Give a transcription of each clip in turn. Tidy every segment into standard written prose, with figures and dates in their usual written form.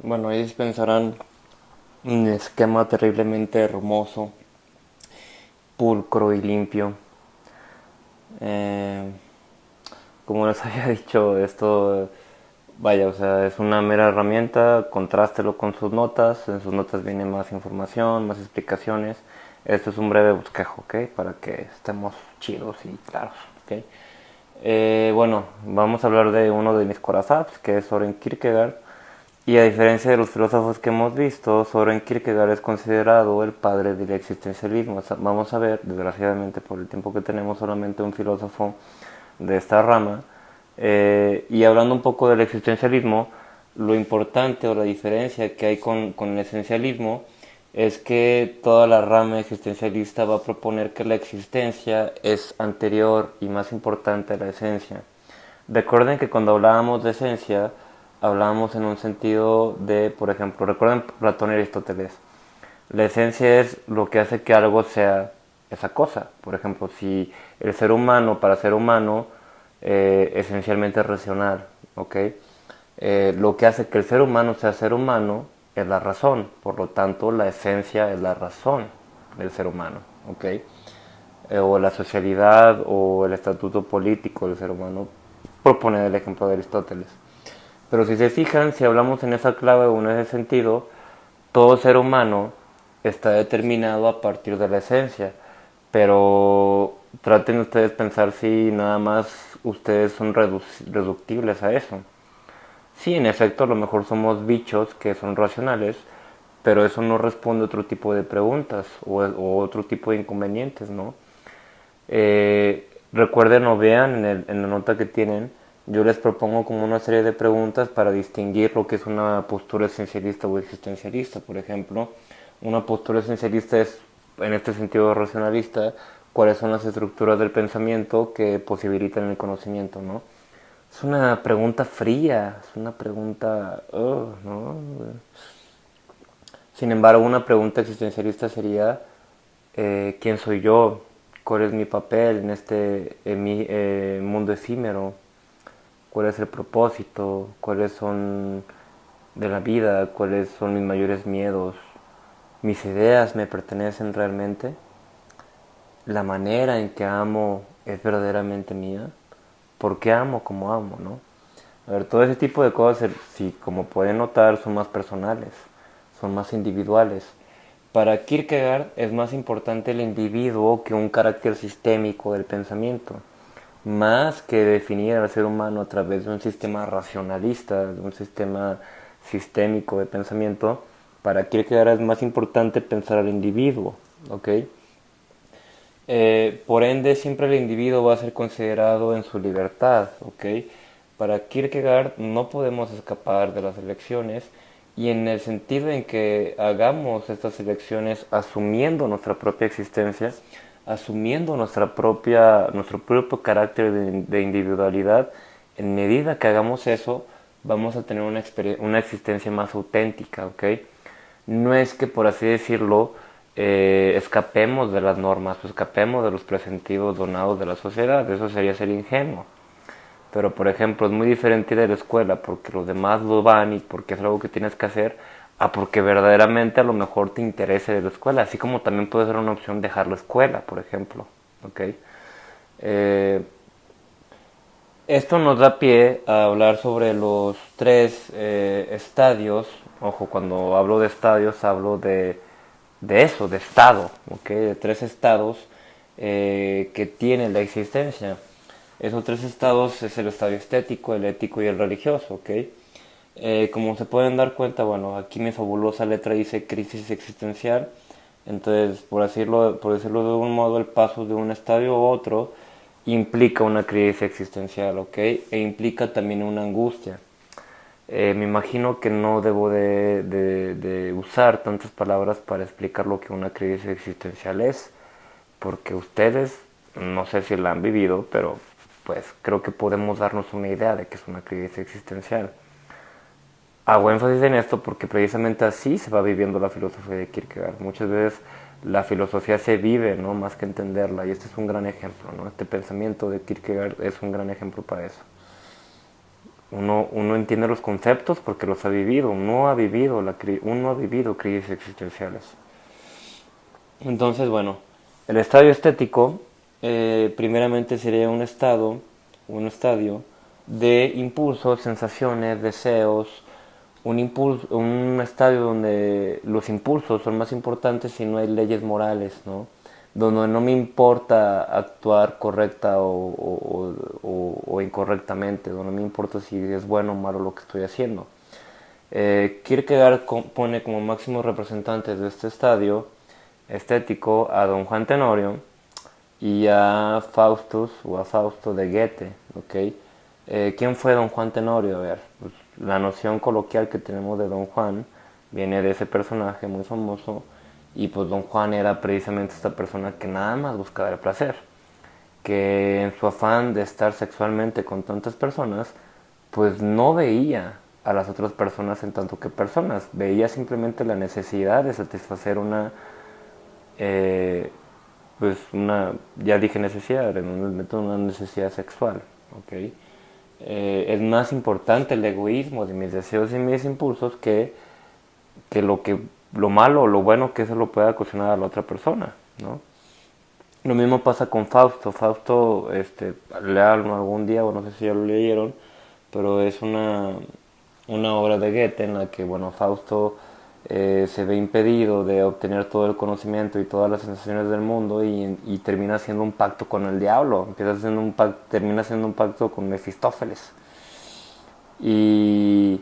Bueno, ellos pensarán un esquema terriblemente hermoso, pulcro y limpio. Eh, como les había dicho, esto, vaya, o sea, es una mera herramienta, contrástelo con sus notas, en sus notas viene más información, más explicaciones. Esto es un breve bosquejo, ¿ok? Para que estemos chidos y claros, ¿ok? Bueno, vamos a hablar de uno de mis corazones, que es Soren Kierkegaard. Y a diferencia de los filósofos que hemos visto, Soren Kierkegaard es considerado el padre del existencialismo. Vamos a ver, desgraciadamente por el tiempo que tenemos, solamente un filósofo de esta rama. Y hablando un poco del existencialismo, lo importante o la diferencia que hay con el esencialismo es que toda la rama existencialista va a proponer que la existencia es anterior y más importante a la esencia. Recuerden que cuando hablábamos de esencia, hablábamos en un sentido de, por ejemplo, recuerden Platón y Aristóteles. La esencia es lo que hace que algo sea esa cosa. Por ejemplo, si el ser humano, para ser humano, esencialmente es racional, ¿ok? Lo que hace que el ser humano sea ser humano es la razón. Por lo tanto, la esencia es la razón del ser humano, ¿ok? O la socialidad o el estatuto político del ser humano, por poner el ejemplo de Aristóteles. Pero si se fijan, si hablamos en esa clave o en ese sentido, todo ser humano está determinado a partir de la esencia. Pero traten ustedes pensar si nada más ustedes son reductibles a eso. Sí, en efecto, a lo mejor somos bichos que son racionales, pero eso no responde a otro tipo de preguntas o otro tipo de inconvenientes, ¿no? Recuerden o vean en la nota que tienen, yo les propongo como una serie de preguntas para distinguir lo que es una postura esencialista o existencialista. Por ejemplo, una postura esencialista es, en este sentido racionalista, cuáles son las estructuras del pensamiento que posibilitan el conocimiento, ¿no? Es una pregunta fría, es una pregunta, ¿no? Sin embargo, una pregunta existencialista sería, ¿quién soy yo? ¿Cuál es mi papel en este mundo efímero? ¿Cuál es el propósito? ¿Cuáles son de la vida? ¿Cuáles son mis mayores miedos? ¿Mis ideas me pertenecen realmente? ¿La manera en que amo es verdaderamente mía? ¿Por qué amo como amo, no? A ver, todo ese tipo de cosas, si como pueden notar, son más personales, son más individuales. Para Kierkegaard es más importante el individuo que un carácter sistémico del pensamiento, más que definir al ser humano a través de un sistema racionalista, de un sistema sistémico de pensamiento. Para Kierkegaard es más importante pensar al individuo, ¿ok? Por ende, siempre el individuo va a ser considerado en su libertad, ¿ok? Para Kierkegaard no podemos escapar de las elecciones y en el sentido en que hagamos estas elecciones asumiendo nuestra propia existencia, asumiendo nuestro propio carácter de individualidad, en medida que hagamos eso, vamos a tener una existencia más auténtica, ¿ok? No es que, por así decirlo, escapemos de las normas, o escapemos de los presentidos donados de la sociedad. Eso sería ser ingenuo. Pero, por ejemplo, es muy diferente ir a la escuela porque los demás lo van y porque es algo que tienes que hacer, a porque verdaderamente a lo mejor te interese de la escuela. Así como también puede ser una opción dejar la escuela, por ejemplo. ¿Okay? Eh, Esto nos da pie a hablar sobre los tres estadios. Ojo, cuando hablo de estadios hablo de eso, de estado, ¿ok? De tres estados que tienen la existencia. Esos tres estados es el estadio estético, el ético y el religioso, ¿ok? Como se pueden dar cuenta, bueno, aquí mi fabulosa letra dice crisis existencial. Entonces, por decirlo de un modo, el paso de un estadio a otro implica una crisis existencial, ¿ok? E implica también una angustia. Me imagino que no debo de usar tantas palabras para explicar lo que una crisis existencial es, porque ustedes, no sé si la han vivido, pero pues creo que podemos darnos una idea de que es una crisis existencial. Hago énfasis en esto porque precisamente así se va viviendo la filosofía de Kierkegaard. Muchas veces la filosofía se vive, ¿no? Más que entenderla, y este es un gran ejemplo, ¿no? Este pensamiento de Kierkegaard es un gran ejemplo para eso. uno entiende los conceptos porque los ha vivido, uno ha vivido crisis existenciales. Entonces, bueno, el estadio estético primeramente sería un estadio de impulsos, sensaciones, deseos, un estadio donde los impulsos son más importantes y no hay leyes morales, ¿no? Donde no me importa actuar correcta o incorrectamente, donde no me importa si es bueno o malo lo que estoy haciendo. Kierkegaard pone como máximos representantes de este estadio estético a don Juan Tenorio y a Faustus o a Fausto de Goethe, ¿ok? ¿Quién fue don Juan Tenorio? A ver, pues, la noción coloquial que tenemos de don Juan viene de ese personaje muy famoso y pues don Juan era precisamente esta persona que nada más buscaba el placer, que en su afán de estar sexualmente con tantas personas, pues no veía a las otras personas en tanto que personas, veía simplemente la necesidad de satisfacer eh, ya dije necesidad, en un momento una necesidad sexual, ¿ok? Es más importante el egoísmo de mis deseos y mis impulsos que lo malo o lo bueno que eso lo pueda ocasionar a la otra persona, ¿no? Lo mismo pasa con Fausto. Fausto, leanlo algún día, o no sé si ya lo leyeron, pero es una obra de Goethe en la que, bueno, Fausto se ve impedido de obtener todo el conocimiento y todas las sensaciones del mundo y termina haciendo un pacto con el diablo. Termina haciendo un pacto con Mefistófeles. Y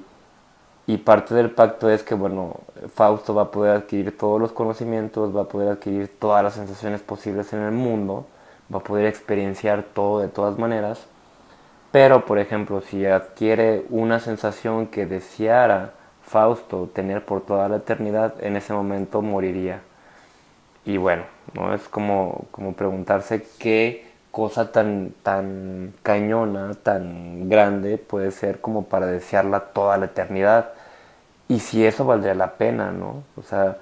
y parte del pacto es que, bueno, Fausto va a poder adquirir todos los conocimientos, va a poder adquirir todas las sensaciones posibles en el mundo, va a poder experienciar todo de todas maneras, pero, por ejemplo, si adquiere una sensación que deseara Fausto tener por toda la eternidad, en ese momento moriría. Y bueno, ¿no? Es como preguntarse qué cosa tan cañona, tan grande puede ser como para desearla toda la eternidad. Y si eso valdría la pena, ¿no? O sea,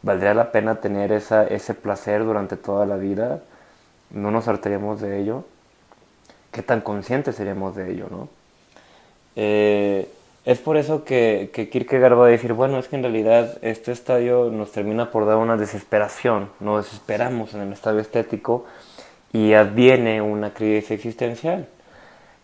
valdría la pena tener ese placer durante toda la vida, no nos hartaríamos de ello, qué tan conscientes seríamos de ello, ¿no? Es por eso que Kierkegaard va a decir, bueno, es que en realidad este estadio nos termina por dar una desesperación, nos desesperamos en el estadio estético y adviene una crisis existencial.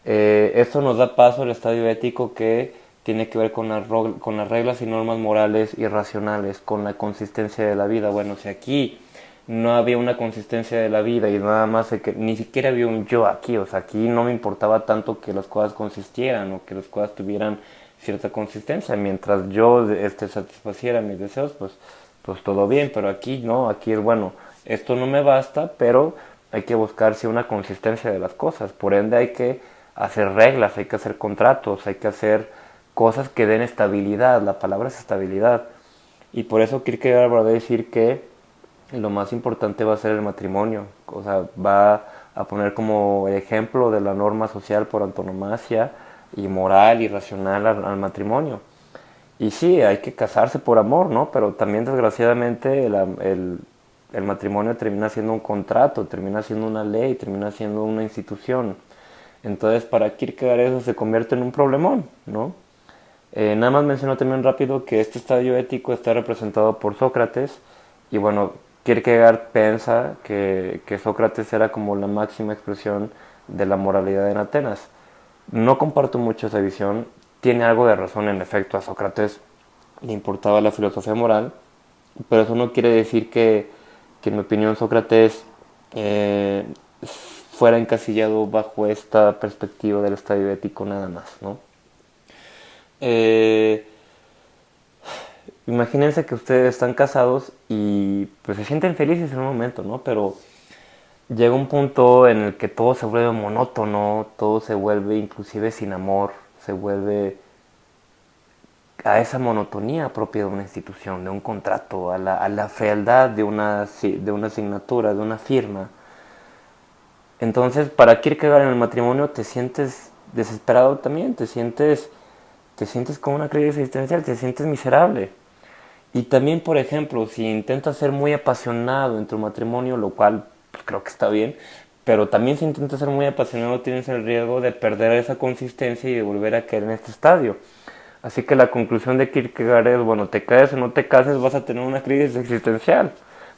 Esto nos da paso al estadio ético que tiene que ver con las reglas y normas morales y racionales, con la consistencia de la vida. Bueno, si aquí no había una consistencia de la vida y nada más, ni siquiera había un yo aquí, o sea, aquí no me importaba tanto que las cosas consistieran o que las cosas tuvieran cierta consistencia, mientras yo satisfaciera mis deseos, pues todo bien, pero aquí no, aquí es bueno, esto no me basta, pero hay que buscar sí una consistencia de las cosas, por ende hay que hacer reglas, hay que hacer contratos, hay que hacer cosas que den estabilidad, la palabra es estabilidad, y por eso Kierkegaard va a decir que lo más importante va a ser el matrimonio, o sea, va a poner como ejemplo de la norma social por antonomasia y moral y racional al matrimonio. Y sí, hay que casarse por amor, ¿no? Pero también desgraciadamente el matrimonio termina siendo un contrato, termina siendo una ley, termina siendo una institución. Entonces, para Kierkegaard eso se convierte en un problemón, ¿no? Nada más menciono también rápido que este estadio ético está representado por Sócrates y bueno, Kierkegaard piensa que Sócrates era como la máxima expresión de la moralidad en Atenas. No comparto mucho esa visión, tiene algo de razón en efecto, a Sócrates le importaba la filosofía moral, pero eso no quiere decir que en mi opinión Sócrates eh, fuera encasillado bajo esta perspectiva del estadio ético nada más, ¿no? Eh, Imagínense que ustedes están casados y pues se sienten felices en un momento, ¿no? Pero llega un punto en el que todo se vuelve monótono, todo se vuelve inclusive sin amor, se vuelve a esa monotonía propia de una institución, de un contrato, a la fealdad de una asignatura, de una firma. Entonces, para Kierkegaard en el matrimonio te sientes desesperado también, te sientes con una crisis existencial, te sientes miserable. Y también, por ejemplo, si intentas ser muy apasionado en tu matrimonio, lo cual pues, creo que está bien, pero también si intentas ser muy apasionado tienes el riesgo de perder esa consistencia y de volver a caer en este estadio. Así que la conclusión de Kierkegaard es, bueno, te caes o no te cases, vas a tener una crisis existencial,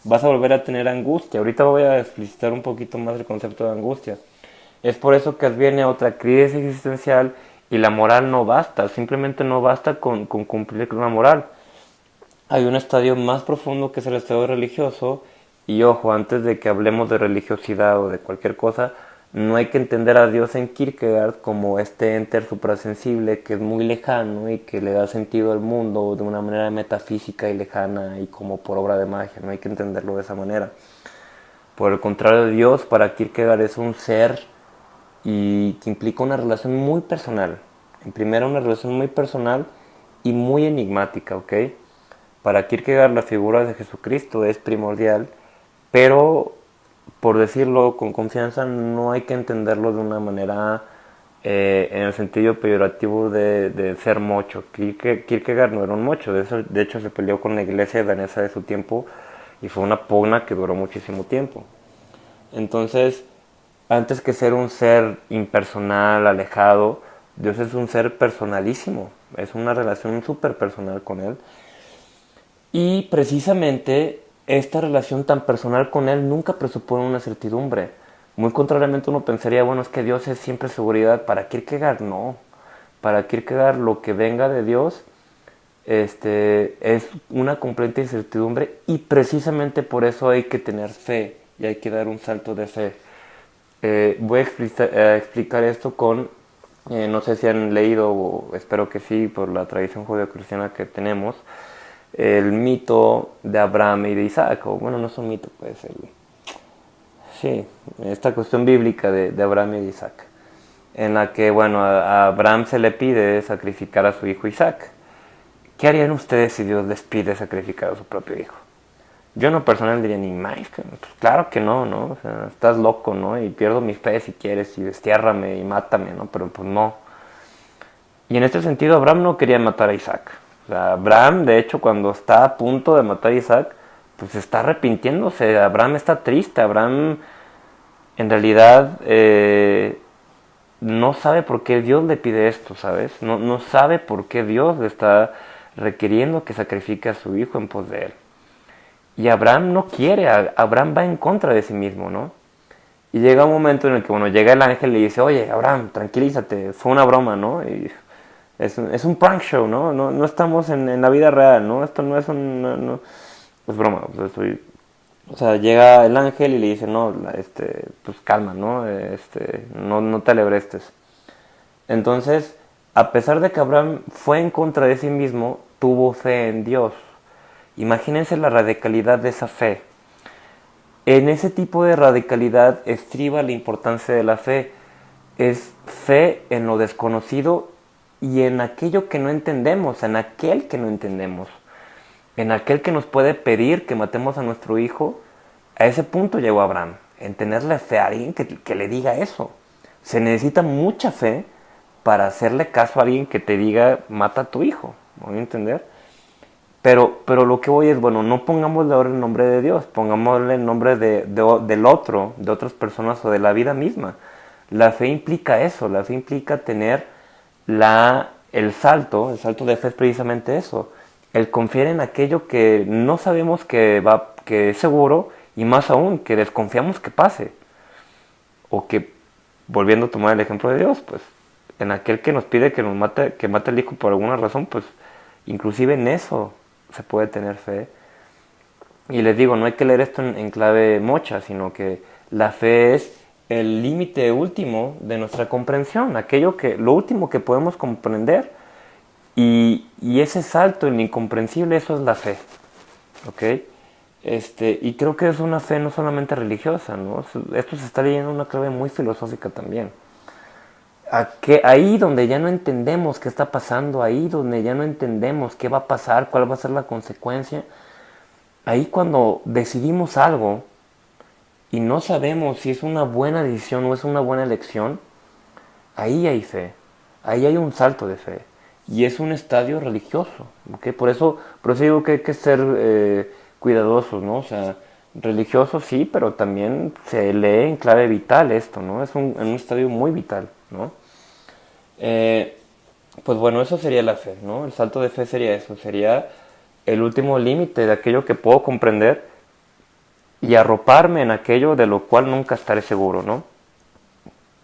vas a volver a tener angustia. Ahorita voy a explicitar un poquito más el concepto de angustia. Es por eso que viene otra crisis existencial y la moral no basta, simplemente no basta con cumplir con la moral. Hay un estadio más profundo que es el estadio religioso y ojo, antes de que hablemos de religiosidad o de cualquier cosa, no hay que entender a Dios en Kierkegaard como este ente suprasensible que es muy lejano y que le da sentido al mundo de una manera metafísica y lejana y como por obra de magia, no hay que entenderlo de esa manera. Por el contrario, Dios para Kierkegaard es un ser y que implica una relación muy personal. En primera, una relación muy personal y muy enigmática, ¿ok? Para Kierkegaard la figura de Jesucristo es primordial, pero por decirlo con confianza no hay que entenderlo de una manera en el sentido peyorativo de ser mocho. Kierkegaard no era un mocho, de hecho se peleó con la iglesia danesa de su tiempo y fue una pugna que duró muchísimo tiempo. Entonces, antes que ser un ser impersonal, alejado, Dios es un ser personalísimo, es una relación súper personal con Él. Y precisamente esta relación tan personal con Él nunca presupone una certidumbre. Muy contrariamente uno pensaría, bueno, es que Dios es siempre seguridad. Para Kierkegaard no. Para Kierkegaard lo que venga de Dios es una completa incertidumbre y precisamente por eso hay que tener fe y hay que dar un salto de fe. Voy a explicar esto con, no sé si han leído, o espero que sí, por la tradición judeocristiana que tenemos, el mito de Abraham y de Isaac, o bueno, no es un mito, pues, sí, esta cuestión bíblica de Abraham y de Isaac, en la que, bueno, a Abraham se le pide sacrificar a su hijo Isaac. ¿Qué harían ustedes si Dios les pide sacrificar a su propio hijo? Yo en lo personal diría, ni más, pues claro que no, ¿no? O sea, estás loco, ¿no? Y pierdo mi fe si quieres, y destiérrame y mátame, ¿no? Pero pues no. Y en este sentido, Abraham no quería matar a Isaac. O sea, Abraham, de hecho, cuando está a punto de matar a Isaac, pues está arrepintiéndose. Abraham está triste. Abraham, en realidad, no sabe por qué Dios le pide esto, ¿sabes? No sabe por qué Dios le está requiriendo que sacrifique a su hijo en pos de él. Y Abraham no quiere, Abraham va en contra de sí mismo, ¿no? Y llega un momento en el que, bueno, llega el ángel y le dice, oye, Abraham, tranquilízate, fue una broma, ¿no? Y es un prank show, ¿no? No estamos en la vida real, ¿no? Esto no es un... No, es broma, o sea, llega el ángel y le dice, no, pues calma, ¿no? No te alebrestes. Entonces, a pesar de que Abraham fue en contra de sí mismo, tuvo fe en Dios. Imagínense la radicalidad de esa fe. En ese tipo de radicalidad estriba la importancia de la fe. Es fe en lo desconocido y en aquello que no entendemos, en aquel que no entendemos, en aquel que nos puede pedir que matemos a nuestro hijo. A ese punto llegó Abraham, en tenerle fe a alguien que le diga eso. Se necesita mucha fe para hacerle caso a alguien que te diga mata a tu hijo, ¿me voy a entender? Pero lo que voy es, bueno, no pongámosle ahora el nombre de Dios, pongámosle el nombre del otro, de otras personas o de la vida misma. La fe implica eso, la fe implica tener el salto de fe es precisamente eso, el confiar en aquello que no sabemos que es seguro y más aún que desconfiamos que pase. O que, volviendo a tomar el ejemplo de Dios, pues en aquel que nos pide que mate al hijo por alguna razón, pues inclusive en eso se puede tener fe. Y les digo, no hay que leer esto en clave mocha, sino que la fe es el límite último de nuestra comprensión, lo último que podemos comprender, y ese salto en lo incomprensible, eso es la fe, ¿ok? Y creo que es una fe no solamente religiosa, ¿no? Esto se está leyendo en una clave muy filosófica también. Ahí donde ya no entendemos qué está pasando, ahí donde ya no entendemos qué va a pasar, cuál va a ser la consecuencia, ahí cuando decidimos algo y no sabemos si es una buena decisión o es una buena elección, ahí hay fe, ahí hay un salto de fe y es un estadio religioso, ¿okay? Por eso digo que hay que ser cuidadosos, ¿no? O sea, religioso, sí, pero también se lee en clave vital esto, ¿no? Es en un estadio muy vital, ¿no? Eh, pues bueno, eso sería la fe, ¿no? El salto de fe sería eso, sería el último límite de aquello que puedo comprender y arroparme en aquello de lo cual nunca estaré seguro, ¿no?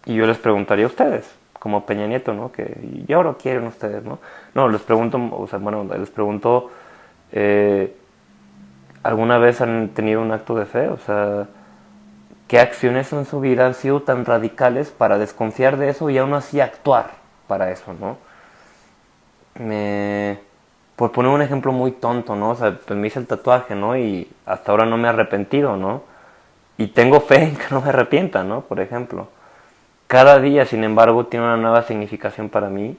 Y yo les preguntaría a ustedes, como Peña Nieto, ¿no? Que ¿y ahora quieren ustedes, no? No, les pregunto, o sea, bueno, les pregunto, eh, ¿alguna vez han tenido un acto de fe? O sea, ¿qué acciones en su vida han sido tan radicales para desconfiar de eso y aún así actuar para eso, ¿no? Me... Por poner un ejemplo muy tonto, ¿no? O sea, pues me hice el tatuaje, ¿no? Y hasta ahora no me he arrepentido, ¿no? Y tengo fe en que no me arrepienta, ¿no? Por ejemplo. Cada día, sin embargo, tiene una nueva significación para mí.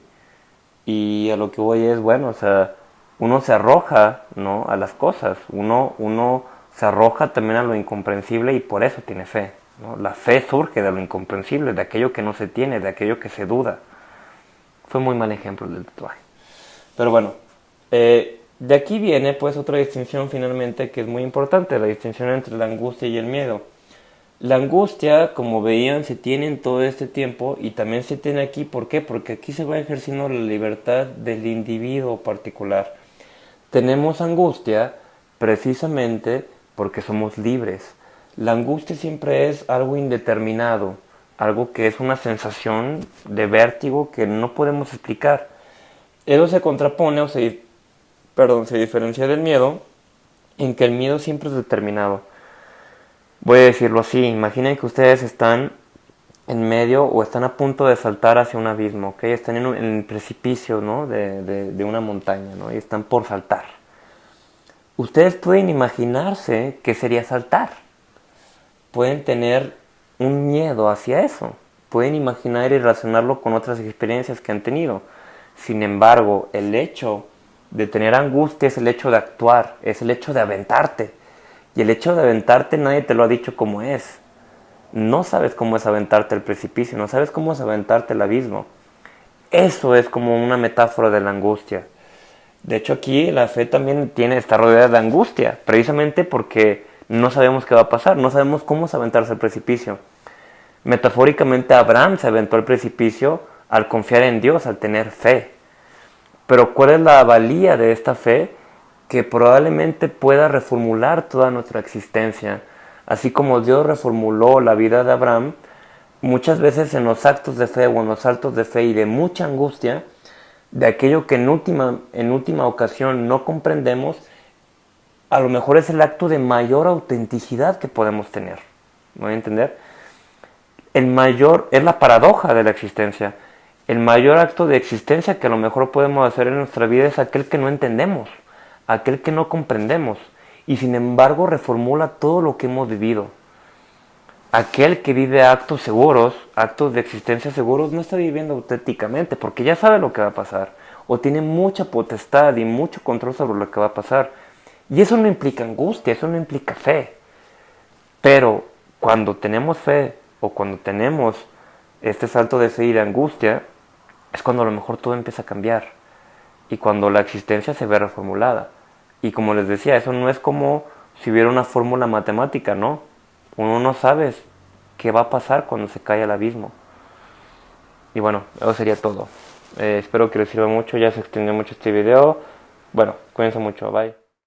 Y a lo que voy es, bueno, o sea, uno se arroja, ¿no? A las cosas. Uno se arroja también a lo incomprensible y por eso tiene fe, ¿no? La fe surge de lo incomprensible, de aquello que no se tiene, de aquello que se duda. Fue muy mal ejemplo del tatuaje. Pero bueno, de aquí viene pues otra distinción finalmente que es muy importante, la distinción entre la angustia y el miedo. La angustia, como veían, se tiene en todo este tiempo y también se tiene aquí. ¿Por qué? Porque aquí se va ejerciendo la libertad del individuo particular. Tenemos angustia precisamente porque somos libres. La angustia siempre es algo indeterminado, algo que es una sensación de vértigo que no podemos explicar. Eso se contrapone se diferencia del miedo en que el miedo siempre es determinado. Voy a decirlo así, imaginen que ustedes están en medio o están a punto de saltar hacia un abismo, ¿ok? Están en el precipicio, ¿no? de una montaña, ¿no? Y están por saltar. Ustedes pueden imaginarse qué sería saltar. Pueden tener un miedo hacia eso. Pueden imaginar y relacionarlo con otras experiencias que han tenido. Sin embargo, el hecho de tener angustia es el hecho de actuar, es el hecho de aventarte. Y el hecho de aventarte nadie te lo ha dicho cómo es. No sabes cómo es aventarte al precipicio, no sabes cómo es aventarte al abismo. Eso es como una metáfora de la angustia. De hecho aquí la fe también está rodeada de angustia, precisamente porque no sabemos qué va a pasar, no sabemos cómo es aventarse al precipicio. Metafóricamente Abraham se aventó al precipicio al confiar en Dios, al tener fe. Pero ¿cuál es la valía de esta fe? Que probablemente pueda reformular toda nuestra existencia. Así como Dios reformuló la vida de Abraham, muchas veces en los actos de fe o en los saltos de fe y de mucha angustia, de aquello que en última ocasión no comprendemos, a lo mejor es el acto de mayor autenticidad que podemos tener. ¿Me voy a entender? Es la paradoja de la existencia. El mayor acto de existencia que a lo mejor podemos hacer en nuestra vida es aquel que no entendemos, aquel que no comprendemos, y sin embargo reformula todo lo que hemos vivido. Aquel que vive actos seguros, actos de existencia seguros, no está viviendo auténticamente porque ya sabe lo que va a pasar, o tiene mucha potestad y mucho control sobre lo que va a pasar. Y eso no implica angustia, eso no implica fe. Pero cuando tenemos fe o cuando tenemos este salto de fe y de angustia, es cuando a lo mejor todo empieza a cambiar y cuando la existencia se ve reformulada. Y como les decía, eso no es como si hubiera una fórmula matemática, ¿no? Uno no sabe qué va a pasar cuando se cae al abismo. Y bueno, eso sería todo. Espero que les sirva mucho, ya se extendió mucho este video. Bueno, cuídense mucho, bye.